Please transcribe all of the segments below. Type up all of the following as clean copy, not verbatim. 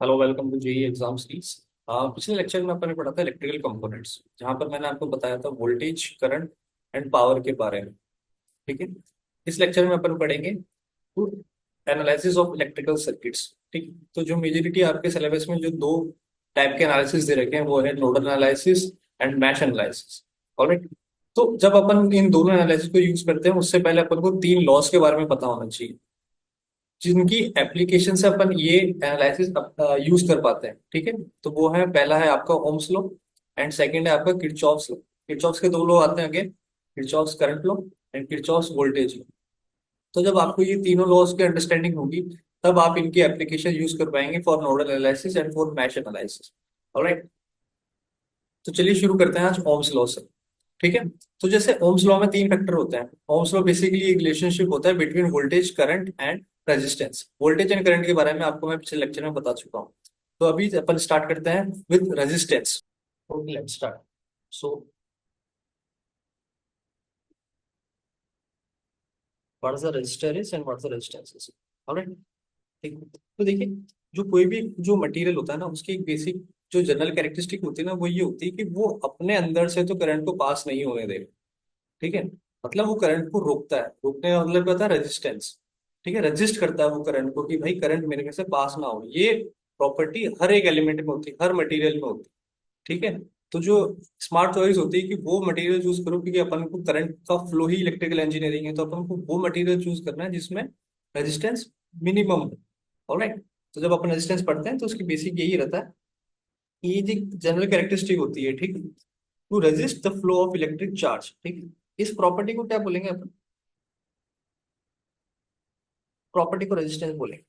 Hello, welcome to JEE exam series. पिछले lecture में अपन ने पढ़ा था इलेक्ट्रिकल कंपोनेंट्स, जहां पर मैंने आपको बताया था वोल्टेज, करंट एंड पावर के बारे में। ठीक है। इस लेक्चर में अपन पढ़ेंगे एनालिसिस ऑफ इलेक्ट्रिकल सर्किट्स। ठीक। तो जो मेजोरिटी आपके सिलेबस में जो दो टाइप के एनालिसिस दे रखे हैं वो है nodal analysis and mesh analysis. Alright. तो जब अपन इन दोनों एनालिसिस को यूज करते हैं उससे पहले अपन को तीन लॉस के बारे में पता होना चाहिए, जिनकी एप्लीकेशन से अपन ये एनालिसिस यूज कर पाते हैं। ठीक है। तो वो है, पहला है आपका ओम्स लॉ एंड सेकंड है आपका किरचॉफ्स लॉ। किरचॉफ्स के दो लॉ आते हैं again, Kirchhoff's current law and Kirchhoff's voltage law. तो जब आपको ये तीनों लॉज की अंडरस्टैंडिंग होगी तब आप इनकी एप्लीकेशन यूज कर पाएंगे for nodal analysis and for mesh analysis. Alright. तो चलिए शुरू करते हैं आज ओम्स लॉ से। ठीक है। तो जैसे ओम्स लॉ में तीन फैक्टर होते हैं। ओम्स लॉ बेसिकली एक रिलेशनशिप होता है between voltage, current and resistance. Voltage and current के बारे में आपको मैं पिछले लेक्चर में बता चुका हूँ। तो अभी अपन स्टार्ट करते हैं with resistance. Okay, let's start. So what is the resistor is and what is the resistance is. Alright. ठीक है। तो देखिए, जो कोई भी जो मटेरियल होता है ना, उसकी एक बेसिक जो जनरल कैरेक्टरिस्टिक होती है ना, वो ये होती है कि वो अपने अंदर से तो करंट को पास नहीं होने देगा। ठीक है। मतलब वो करंट को रोकता है। रोकने का मतलब क्या होता है? रेजिस्टेंस। ठीक है। रेजिस्ट करता है वो करंट को कि भाई करंट मेरे में से पास ना हो। ये प्रॉपर्टी हर एक एलिमेंट में होती है, हर मटेरियल में होती है। ठीक है। तो जो स्मार्ट चॉइस होती है कि वो मटेरियल चूज करो, क्योंकि अपन को करंट का फ्लो ही इलेक्ट्रिकल इंजीनियरिंग है, तो अपन को वो मटेरियल चूज करना है जिसमें रेजिस्टेंस मिनिमम हो। ऑलराइट। तो जब अपन रेजिस्टेंस पढ़ते हैं तो उसकी बेसिक यही रहता है कि ये जो जनरल कैरेक्टरिस्टिक होती है, ठीक है, to resist the flow of electric charge. ठीक है। इस प्रॉपर्टी को क्या बोलेंगे अपन? प्रॉपर्टी को रेजिस्टेंस बोलेंगे।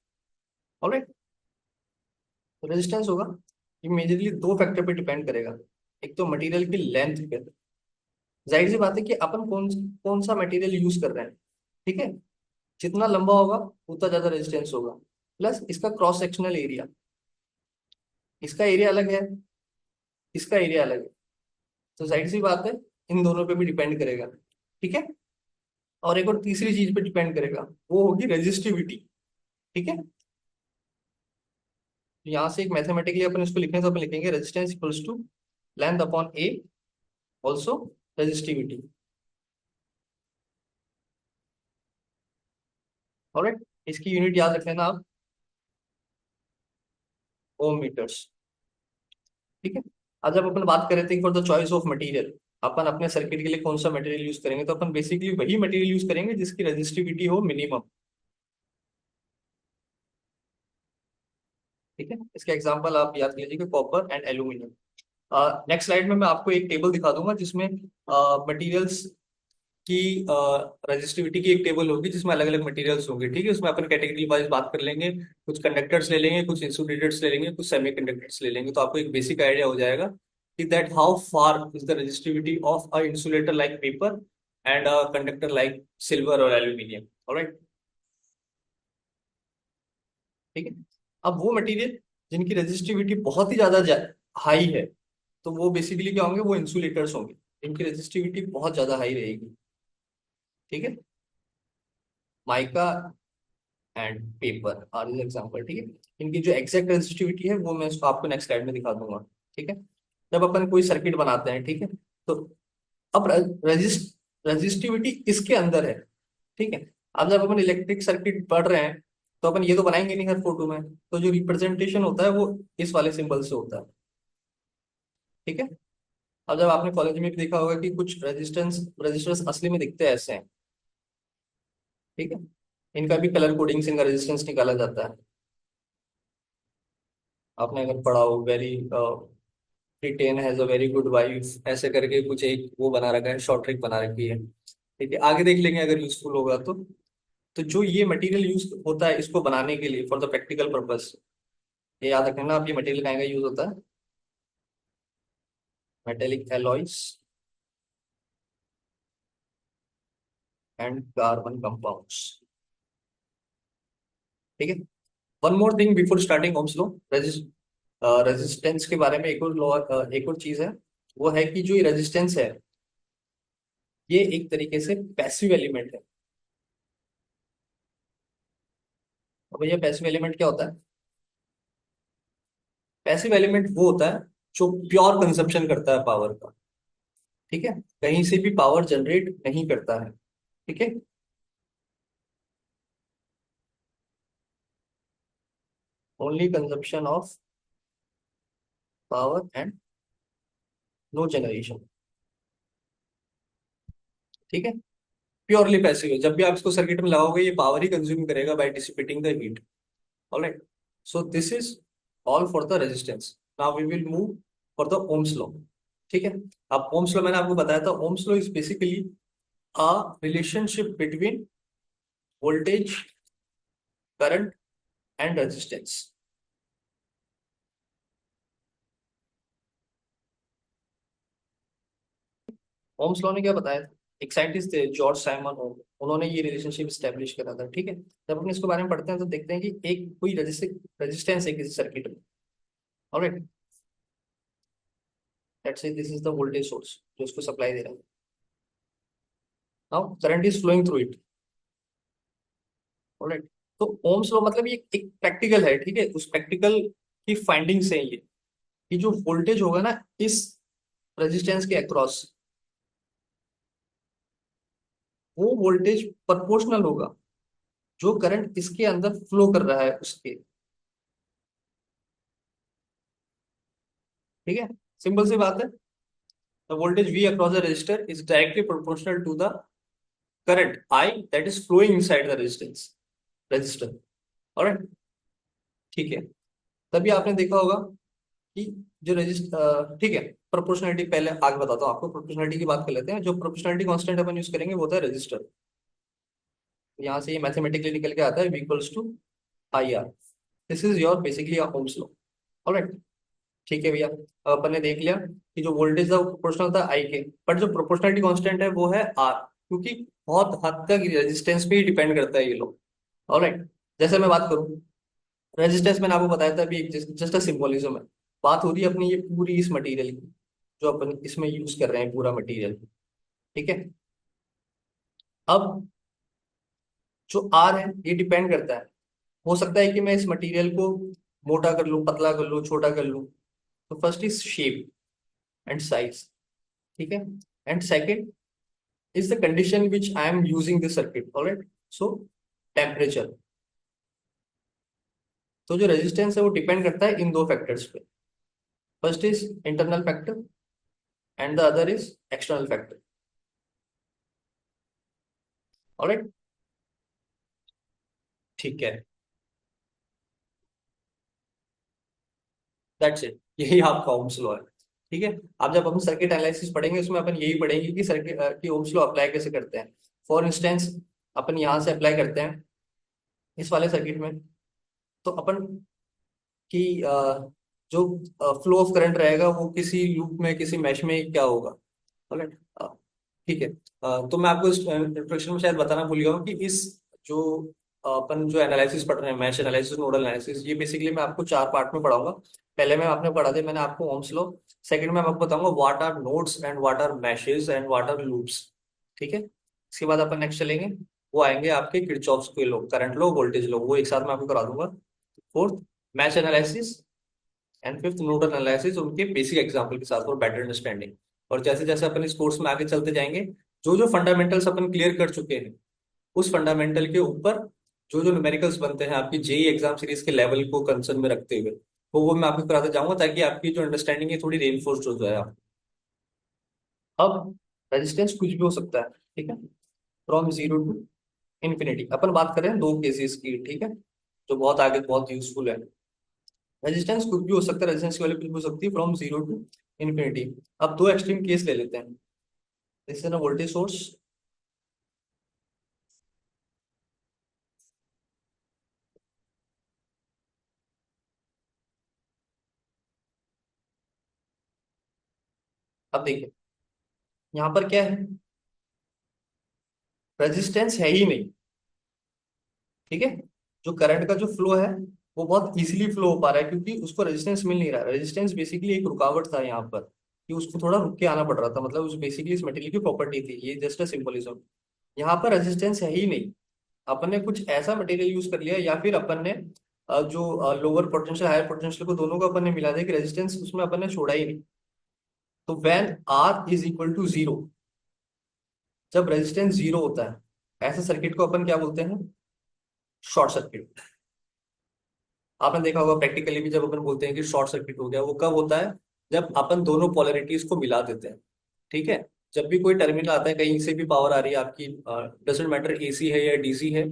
ऑलराइट। तो रेजिस्टेंस होगा, ये मेजरली दो फैक्टर पे डिपेंड करेगा। एक तो मटेरियल की लेंथ पे। जाहिर सी बात है कि अपन कौन कौन सा मटेरियल यूज कर रहे हैं। ठीक है। जितना लंबा होगा उतना ज्यादा रेजिस्टेंस होगा। प्लस इसका क्रॉस सेक्शनल एरिया, इसका एरिया अलग है, इसका एरिया अलग है। तो जाहिर सी बात है इन दोनों पे भी डिपेंड करेगा। ठीक है। और एक और तीसरी चीज पे डिपेंड करेगा, वो होगी रेजिस्टिविटी। ठीक है। तो यहाँ से एक मैथमेटिकली अपन इसको लिखें तो अपन लिखेंगे resistance equals to length upon A, also resistivity. Alright. इसकी यूनिट याद रख लेना आप, ओम मीटर्स। ठीक है। आज जब अपन बात कर रहे थे for the choice of material, अपन अपने सर्किट के लिए कौन सा मटेरियल यूज करेंगे, तो अपन बेसिकली वही मटेरियल यूज करेंगे जिसकी रेजिस्टिविटी हो मिनिमम। ठीक है। इसका एग्जांपल आप याद कीजिएगा, copper and aluminium. Next slide में मैं आपको एक टेबल दिखा दूंगा जिसमें मटेरियल्स की रेजिस्टिविटी की एक टेबल होगी जिसमें अलग अलग मटेरियल्स होंगे। ठीक है। उसमें अपन कैटेगरी वाइज बात कर लेंगे। कुछ कंडक्टर्स ले लेंगे, कुछ इंसुलेटर्स ले लेंगे, कुछ सेमीकंडक्टर्स ले लेंगे, तो आपको एक बेसिक आइडिया हो जाएगा कि that how far is the resistivity of a insulator like paper and a conductor like silver और एल्यूमिनियम। ऑलराइट। ठीक है। अब वो मटेरियल जिनकी रेजिस्टिविटी बहुत ही ज्यादा हाई है, तो वो बेसिकली क्या होंगे? वो इंसुलेटर्स होंगे। इनकी रेजिस्टिविटी बहुत ज्यादा हाई रहेगी। ठीक है। Mica and paper are example. ठीक है। इनकी जो एग्जैक्ट रेजिस्टिविटी है वो मैं इसको आपको नेक्स्ट स्लाइड में दिखा दूंगा। ठीक है। जब अपन कोई सर्किट बनाते हैं, ठीक है, तो अब रेजिस्टिविटी इसके अंदर है। ठीक है। अब जब अपन इलेक्ट्रिक सर्किट पढ़ रहे हैं तो अपन ये तो बनाएंगे नहीं हर फोटो में, तो जो रिप्रेजेंटेशन होता है वो इस वाले सिंबल से होता है। ठीक है। अब जब आपने कॉलेज में भी देखा होगा कि कुछ रेजिस्टेंस असली में दिखते हैं ऐसे हैं। ठीक है। इनका भी कलर कोडिंग से इनका रेजिस्टेंस निकाला जाता है। आपने अगर पढ़ा हो, very Britain has a very good wife, ऐसे करके कुछ एक वो बना रखा है, शॉर्ट ट्रिक बना रखी है। ठीक है। आगे देख लेंगे अगर यूजफुल होगा तो जो ये मटेरियल यूज होता है इसको बनाने के लिए फॉर द प्रैक्टिकल पर्पस, ये याद रखना आप, ये मटेरियल कहाँ का यूज होता है? Metallic alloys and carbon compounds. ठीक है। One more thing before starting Ohm's law, resistance के बारे में एक और लॉ, एक और चीज है। वो है कि जो ये रेजिस्टेंस है ये एक तरीके से पैसिव एलिमेंट है। अब भैया पैसिव एलिमेंट क्या होता है? पैसिव एलिमेंट वो होता है जो प्योर कंजप्शन करता है पावर का, ठीक है, कहीं से भी पावर जनरेट नहीं करता है, ठीक है। Only consumption of power and no generation, ठीक है। प्योरली पैसिव है, जब भी आप इसको सर्किट में लगाओगे ये पावर ही कंज्यूम करेगा by dissipating the heat. Alright, so this is all for the resistance. Now we will move for the Ohm's law, ठीक है। अब ओम्स लॉ मैंने आपको बताया था, Ohm's law is basically a relationship between voltage, current and resistance. Ohm's law ने क्या बताया था, एक साइंटिस्ट थे जॉर्ज साइमन ओम, उन्होंने ये रिलेशनशिप स्टैब्लिश करा था, ठीक है। जब अपन इसके बारे में पढ़ते हैं तो देखते हैं कि एक कोई रेजिस्टेंस है किसी सर्किट में। Alright, let's say this is the voltage source जो इसको सप्लाई दे रहा है। Now current is flowing through it. Alright, तो ओम्स लॉ मतलब ये एक प्रैक्टिकल है, ठीक है, उस प्रैक्टिकल की फाइंडिंग्स है ये, कि जो वोल्टेज होगा ना इस रेजिस्टेंस के अक्रॉस, वो वोल्टेज प्रोपोर्शनल होगा जो करंट इसके अंदर फ्लो कर रहा है उसके, ठीक है। सिंपल सी बात है, the voltage V across the resistor is directly proportional to the current I that is flowing inside the resistance resistor. Alright, ठीक है। तभी आपने देखा होगा कि जो रजिस्टर, ठीक है, प्रोपोर्शनलिटी पहले आगे बताता हूँ आपको, प्रोपोर्शनलिटी की बात कर लेते हैं। जो प्रोपोर्शनलिटी कांस्टेंट अपन यूज करेंगे वो होता है रजिस्टर। यहाँ से ये मैथमेटिकली निकल के आता है v equals to I R. This is your basically Ohm's law. Alright, ठीक है भैया। अब अपन ने देख लिया कि जो वोल्टेज था वो प्रोपोर्शनल था आई के, बट जो प्रोपोर्शनलिटी कांस्टेंट है वो है आर, क्योंकि बहुत हद तक रेजिस्टेंस पे ही डिपेंड करता है ये लोग। ऑलराइट, जैसे मैं बात करूँ, रेजिस्टेंस मैंने आपको बताया था अभी, जस्ट अ सिंबोलिज्म है। बात हो रही है अपनी ये पूरी इस मटेरियल की, जो अपन इसमें यूज कर रहे हैं पूरा मटेरियल, ठीक है। अब जो आर है ये डिपेंड करता है, हो सकता है कि मैं इस मटेरियल को मोटा कर लूं, पतला कर लूं, छोटा कर लूं। तो first is shape and size, ठीक है। And second is the condition which I am using this circuit. Alright, so temperature. तो जो रेजिस्टेंस है वो डिपेंड करता है इन दो फैक्टर्स पे। First is internal factor and the other is external factor. Alright, ठीक है, दैट्स इट, यही आपका ओम्स लॉ है, ठीक है। अब जब अपन सर्किट एनालिसिस पढ़ेंगे उसमें अपन यही पढ़ेंगे कि सर्किट की ओम्स लॉ अप्लाई कैसे करते हैं। फॉर इंस्टेंस अपन यहाँ से अप्लाई करते हैं इस वाले सर्किट में, तो अपन की जो फ्लो ऑफ करंट रहेगा वो किसी लूप में, किसी मैश में क्या होगा। ऑलराइट, ठीक है। तो मैं आपको इस इंट्रोडक्शन में शायद बताना भूल गया हूँ कि इस जो अपन जो एनालिसिस पढ़ रहे हैं, मैश एनालिसिस, नोडल एनालिसिस, ये बेसिकली मैं आपको 4 पार्ट में पढ़ाऊंगा। पहले में आपने पढ़ा थे मैंने आपको ओम्स लॉ, सेकंड में मैं आपको बताऊंगा what are nodes and what are meshes and what are loops, ठीक है। इसके बाद अपन नेक्स्ट चलेंगे, वो आएंगे आपके किरचॉफ्स के law, current law, voltage law, वो एक साथ में आपको करा दूंगा। Fourth mash analysis and fifth nodal analysis, उनके बेसिक एग्जांपल के साथ फॉर बेटर अंडरस्टैंडिंग। और जैसे जैसे अपन इस कोर्स में आगे चलते जाएंगे, जो जो फंडामेंटल्स अपन क्लियर कर चुके हैं उस फंडामेंटल के ऊपर जो जो न्यूमेरिकल्स बनते हैं आपकी जेई एग्जाम सीरीज के लेवल को कंसर्न में रखते हुए, वो मैं आपको कराते जाऊंगा ताकि आपकी जो अंडरस्टैंडिंग है थोड़ी रेनफोर्स्ड हो जाए आप। अब रेजिस्टेंस कुछ भी हो सकता है, ठीक है, फ्रॉम जीरो टू इन्फिनिटी। अपन बात करें दो केसेस की, ठीक है, जो बहुत आगे बहुत यूजफुल है। रेजिस्टेंस कुछ भी हो सकता है, रेजिस्टेंस की वैल्यू कुछ भी हो सकती है फ्रॉम जीरो टू इन्फिनिटी। अब दो एक्सट्रीम केस ले लेते हैं। This is a voltage source, अब देखिए यहाँ पर क्या है, रेजिस्टेंस है ही नहीं, ठीक है। जो करंट का जो फ्लो है वो बहुत इजीली फ्लो हो पा रहा है क्योंकि उसको रेजिस्टेंस मिल नहीं रहा है। रेजिस्टेंस बेसिकली एक रुकावट था यहाँ पर, कि उसको थोड़ा रुक के आना पड़ रहा था, मतलब उस बेसिकली इस मटेरियल की प्रॉपर्टी थी, ये जस्ट अ सिंबलिज्म। यहाँ पर रेजिस्टेंस है ही नहीं, अपन ने कुछ ऐसा मटेरियल यूज कर लिया, या फिर अपन ने जो लोअर पोटेंशियल हायर पोटेंशियल को दोनों को अपन ने मिला दिया कि रेजिस्टेंस उसमें अपन ने छोड़ा ही नहीं। तो when R is equal to zero, जब रेजिस्टेंस जीरो होता है ऐसे सर्किट को अपन क्या बोलते हैं? Short circuit. आपने देखा होगा प्रैक्टिकली भी, जब अपन बोलते हैं कि शॉर्ट सर्किट हो गया, वो कब होता है? जब अपन दोनों पोलैरिटीज को मिला देते हैं। ठीक है। जब भी कोई टर्मिनल आता है, कहीं से भी पावर आ रही है आपकी, डजेंट मैटर एसी है या डीसी है,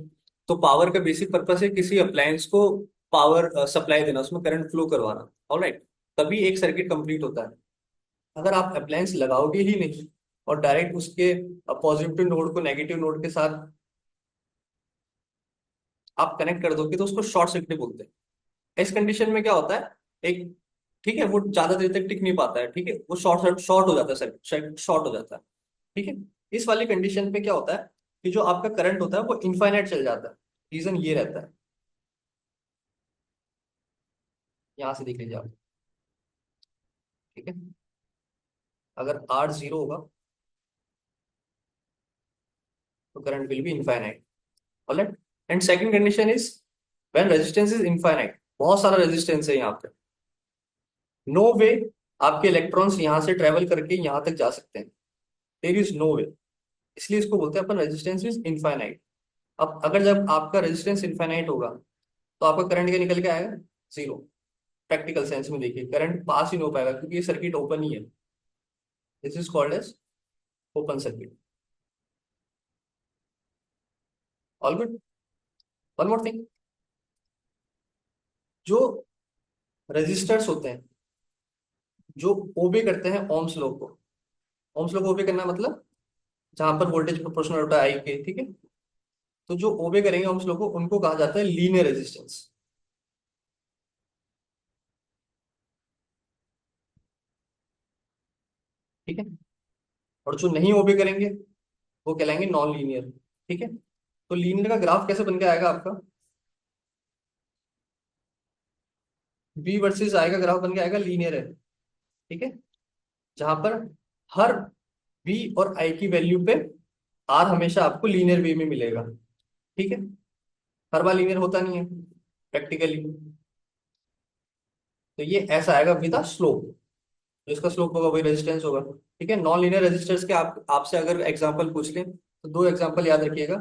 तो पावर का बेसिक पर्पस है किसी अप्लायंस को पावर सप्लाई देना, उसमें करंट फ्लो करवाना। ऑलराइट। तभी एक सर्किट कंप्लीट होता है। अगर आप अप्लायंस लगाओगे ही नहीं और डायरेक्ट उसके पॉजिटिव नोड को नेगेटिव नोड के साथ आप कनेक्ट कर दोगे, तो उसको शॉर्ट सर्किट बोलते हैं। इस कंडीशन में क्या होता है? एक, ठीक है, वो ज्यादा देर तक टिक नहीं पाता है। ठीक है, वो शॉर्ट शॉर्ट हो जाता है, सर्किट शॉर्ट हो जाता है। ठीक है। इस वाली कंडीशन पे क्या होता है कि जो आपका करंट होता है वो इनफाइनाइट चल जाता है। रीजन ये रहता है, यहां से देख लीजिए आप। ठीक है। अगर आर जीरो होगा तो current will be infinite. Alright. And second condition is when resistance is infinite, बहुत सारा रेजिस्टेंस है यहाँ पे, नो वे आपके इलेक्ट्रॉन्स यहाँ से ट्रेवल करके यहाँ तक जा सकते हैं। देयर इज नो वे। इसलिए इसको बोलते हैं अपन रेजिस्टेंस इज इनफाइनाइट। अब अगर जब आपका रेजिस्टेंस इनफाइनाइट होगा तो आपका करंट क्या निकल के आएगा? जीरो। प्रैक्टिकल सेंस में देखिए, करंट पास ही नहीं हो पाएगा क्योंकि ये सर्किट ओपन ही है। This is called as open circuit. All good. One more thing, जो रेजिस्टर्स होते हैं जो ओबे करते हैं ओम्स लॉ को, ओम्स लॉ को ओबे करना मतलब जहां पर वोल्टेज प्रोपोर्शनल होता है आई के, ठीक है, तो जो ओबे करेंगे ओम्स लॉ को उनको कहा जाता है लीनियर रेजिस्टेंस। ठीक है। और जो नहीं ओबे करेंगे वो कहलाएंगे नॉन लीनियर। ठीक है। तो लीनियर का ग्राफ कैसे बन के आएगा आपका? बी वर्सेस आई का ग्राफ बन के आएगा, लीनियर है। ठीक है। जहां पर हर बी और आई की वैल्यू पे आर हमेशा आपको लीनियर वे में मिलेगा। ठीक है। हर बार लीनियर होता नहीं है प्रैक्टिकली। तो ये ऐसा आएगा विद स्लोप। तो इसका स्लोप होगा वही रेजिस्टेंस होगा। ठीक है। नॉन लीनियर रेजिस्टेंस के आप आपसे अगर एग्जांपल पूछ लें तो दो एग्जांपल याद रखिएगा,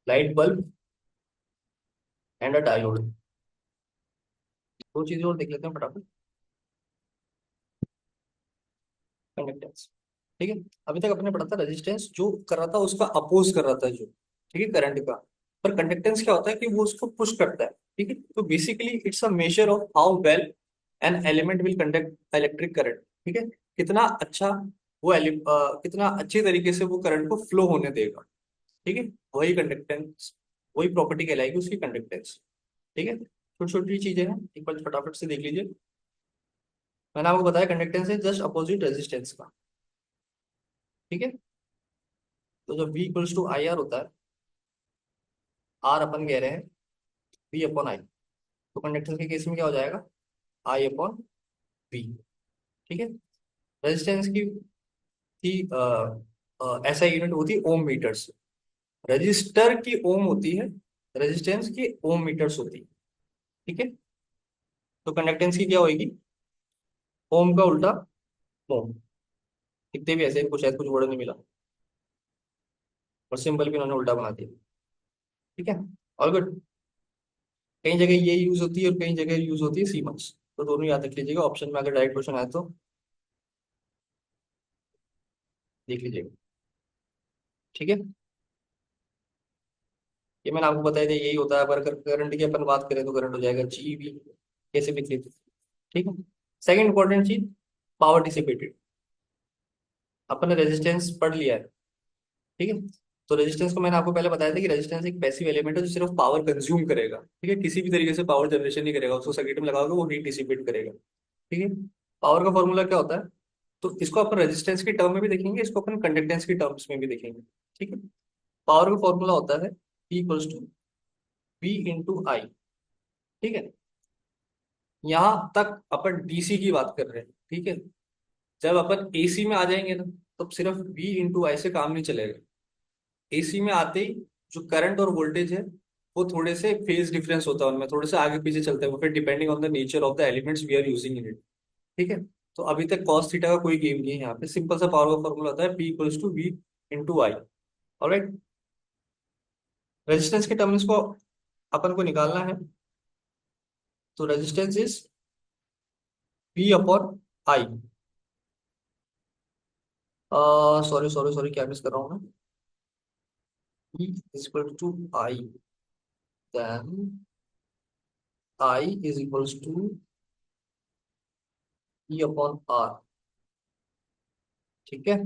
light bulb and a diode. दो चीजें और देख लेते हैं फटाफट। कंडक्टेंस। ठीक है। अभी तक अपने पढ़ा था रेजिस्टेंस जो कर रहा था उसका अपोज कर रहा था जो, ठीक है, करंट का। पर कंडक्टेंस क्या होता है कि वो उसको पुश करता है। ठीक है। तो basically it's a measure of how well an element will conduct electric current. ठीक है। कितना अच्छा वो कितना अच्छे तरीके से वो करंट को फ्लो होने देगा। ठीक है। वही कंडक्टेंस, वही प्रॉपर्टी कहलाएगी उसकी, कंडक्टेंस। ठीक है। छोटी छोटी चीजें हैं, एक बार फटाफट से देख लीजिए। मैंने आपको बताया कंडक्टेंस है जस्ट अपोजिट रेजिस्टेंस का। ठीक है। तो जब V equals to I R होता है, आर अपन कह रहे हैं V अपॉन आई, तो कंडक्टेंस के केस में क्या हो जाएगा? आई अपॉन V। ठीक है। रेजिस्टेंस की थी ऐसा यूनिट होती है ओम मीटर्स। रजिस्टर की ओम होती है, रेजिस्टेंस की ओम मीटर्स होती है। ठीक है। तो कंडक्टेंस की क्या होगी? ओम का उल्टा ओम। कितने भी ऐसे कुछ, शायद कुछ वर्ड नहीं मिला और सिंबल भी उन्होंने उल्टा बना दिया। ठीक है। All good. कई जगह ये यूज होती है और कई जगह यूज होती है सीमंस, तो दोनों याद रख लीजिएगा। ऑप्शन में अगर डायरेक्ट क्वेश्चन आए तो देख लीजिएगा। ठीक है। ये मैंने आपको बताया था, यही होता है। पर करंट की अपन बात करें तो करंट हो जाएगा जीबी, कैसे भी लिख। ठीक है। सेकंड इंपॉर्टेंट चीज, पावर डिसिपेटेड। अपन ने रेजिस्टेंस पढ़ लिया है। ठीक है। तो रेजिस्टेंस को मैंने आपको पहले बताया था कि रेजिस्टेंस एक पैसिव एलिमेंट है जो सिर्फ पावर कंज्यूम करेगा। ठीक है। किसी भी तरीके से पावर जनरेशन नहीं करेगा, उसको सर्किट में लगाओगे वो हीट डिसिपेट करेगा। ठीक है। पावर का फॉर्मूला क्या होता है? तो इसको अपन रेजिस्टेंस की टर्म में भी देखेंगे, इसको अपन कंडक्टेंस की टर्म्स में भी देखेंगे। ठीक है। पावर का फॉर्मूला होता है P equals to V into I. ठीक है। यहां तक अपन डीसी की बात कर रहे हैं। ठीक है। जब अपन एसी में आ जाएंगे ना, तब सिर्फ V इंटू आई से काम नहीं चलेगा। एसी में आते ही जो करंट और वोल्टेज है वो थोड़े से फेज डिफरेंस होता है उनमें, थोड़े से आगे पीछे चलते हैं वो, फिर depending on the nature of the elements we are using in it. ठीक है। तो अभी तक कॉस थीटा का कोई गेम नहीं है यहाँ पे, सिंपल सा पावर का फॉर्मूला होता है P equals to V into I. Alright. Resistance के टर्म्स को अपन को निकालना है, तो resistance is P upon I. Sorry sorry sorry, क्या मिस कर रहा हूँ मैं? P is equal to I, then I is equals to P upon R. ठीक है।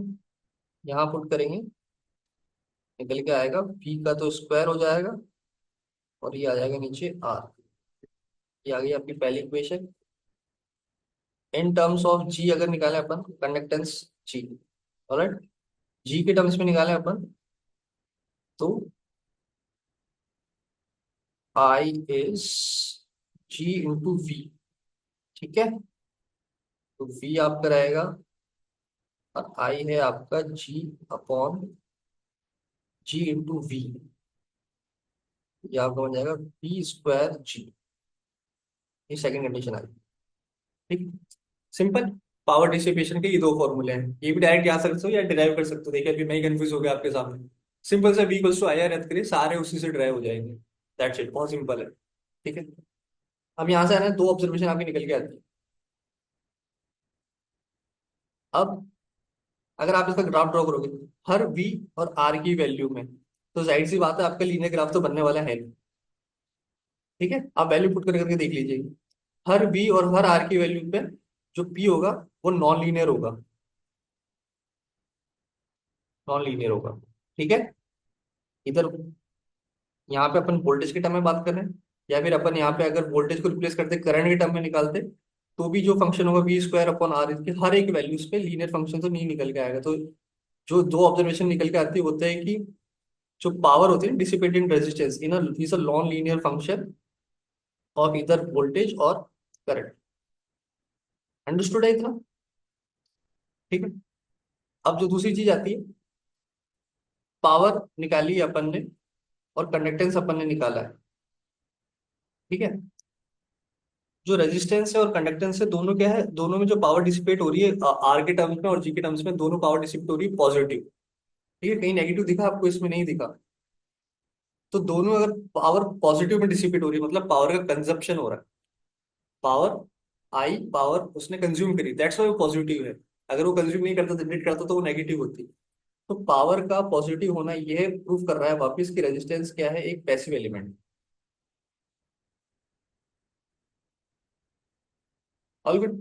यहाँ पुट करेंगे, निकल के आएगा P का तो स्क्वायर हो जाएगा, और ये आ जाएगा नीचे आर। ये आ गई आपकी पहली इक्वेशन। इन टर्म्स ऑफ जी अगर निकाले अपन, कंडक्टेंस जी, ऑलराइट, जी के टर्म्स में निकाले अपन, तो I is ji into we. ठीक है। तो वी आपका रहेगा, और आई है आपका जी अपॉन जी इंटू वी। ये आपका बन जाएगा बी स्क्वायर जी। ये सेकंड कंडीशन आई। ठीक। सिंपल। पावर डिसिपेशन के ये दो फॉर्मूले हैं, ये भी डायरेक्ट याद कर सकते हो या डिराइव कर सकते हो। देखिए अभी मैं ही कंफ्यूज हो गया आपके सामने। सिंपल से V equals to I R रद्द करिए, सारे उसी से ड्राइव हो जाएंगे। दैट्स इट, बहुत सिंपल है। ठीक है। अब यहाँ से है ना, दो ऑब्जर्वेशन आपकी निकल के आती है। अब अगर आप इसका ग्राफ ड्रॉ करोगे हर V और R की वैल्यू में, तो जाहिर सी बात है आपका लीनियर ग्राफ तो बनने वाला है नहीं। ठीक है। आप वैल्यू पुट करके देख लीजिए, हर V और हर R की वैल्यू पे जो P होगा वो नॉन लीनियर होगा, नॉन लीनियर होगा। ठीक है। इधर यहाँ पे अपन वोल्टेज के टर्म में बात कर रहे हैं, या फिर अपन यहाँ पे अगर वोल्टेज को रिप्लेस करते करंट के टर्म में निकालते, तो भी जो फंक्शन होगा वी स्क्वायर अपॉन आर, इसके हर एक वैल्यूज पे लीनियर फंक्शन तो नहीं निकल के आएगा। तो जो दो ऑब्जर्वेशन निकल के आती है होता है कि जो पावर होती है dissipating resistance in is a non linear function of इधर वोल्टेज और करंट। अंडरस्टूड है इतना? ठीक है। अब जो दूसरी चीज आती है, पावर निकाली है अपन ने और कंडक्टेंस अपन ने निकाला है। ठीक है। जो रेजिस्टेंस है और कंडक्टेंस है, दोनों क्या है, दोनों में जो पावर डिसिपेट हो रही है आर के टर्म्स में और जी के टर्म्स में, दोनों पावर डिसिपेट हो रही है पॉजिटिव। ठीक है। कहीं नेगेटिव दिखा आपको? इसमें नहीं दिखा। तो दोनों अगर पावर पॉजिटिव में डिसिपेट हो रही है, मतलब पावर का कंजप्शन हो रहा है। पावर आई, पावर उसने कंज्यूम करी, दैट्स वाई वो पॉजिटिव है। अगर वो कंज्यूम नहीं करता, जनरेट करता, तो वो नेगेटिव होती। तो पावर का पॉजिटिव होना यह प्रूव कर रहा है वापिस कि रेजिस्टेंस क्या है, एक पैसिव एलिमेंट। All good.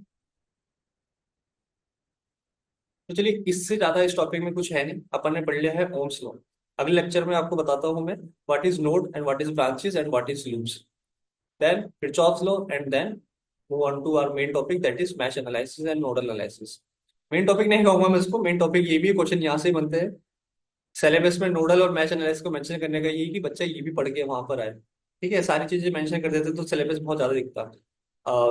तो चलिए, इससे ज्यादा इस टॉपिक में कुछ है नहीं, अपन ने पढ़ लिया है ओम्स लॉ। अगले लेक्चर में आपको बताता हूँ मैं what is node and what is branches and what is loops, then Kirchhoff's law, and then move on to our main topic that is mesh analysis and nodal analysis. Main topic नहीं कहूंगा मैं इसको, main topic ये भी है, question यहाँ से ही बनते हैं। सिलेबस में नोडल और मैश एनालिसिस को मेंशन करने का यही कि बच्चा ये भी पढ़ के वहां पर आए। ठीक है। सारी चीजें मेंशन कर देते तो सिलेबस बहुत ज्यादा दिखता।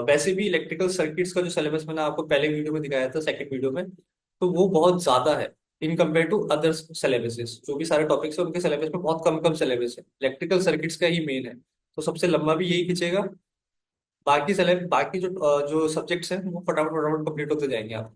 वैसे भी इलेक्ट्रिकल सर्किट्स का जो सिलेबस मैंने आपको पहले वीडियो में दिखाया था, सेकंड वीडियो में, तो वो बहुत ज्यादा है in compare to other syllabuses. जो भी सारे टॉपिक्स है उनके सिलेबस में बहुत कम कम सिलेबस है, इलेक्ट्रिकल सर्किट्स का ही मेन है। तो सबसे लंबा भी यही खींचेगा। बाकी जो सब्जेक्ट्स हैं वो फटाफट फटाफट कंप्लीट होते जाएंगे आप।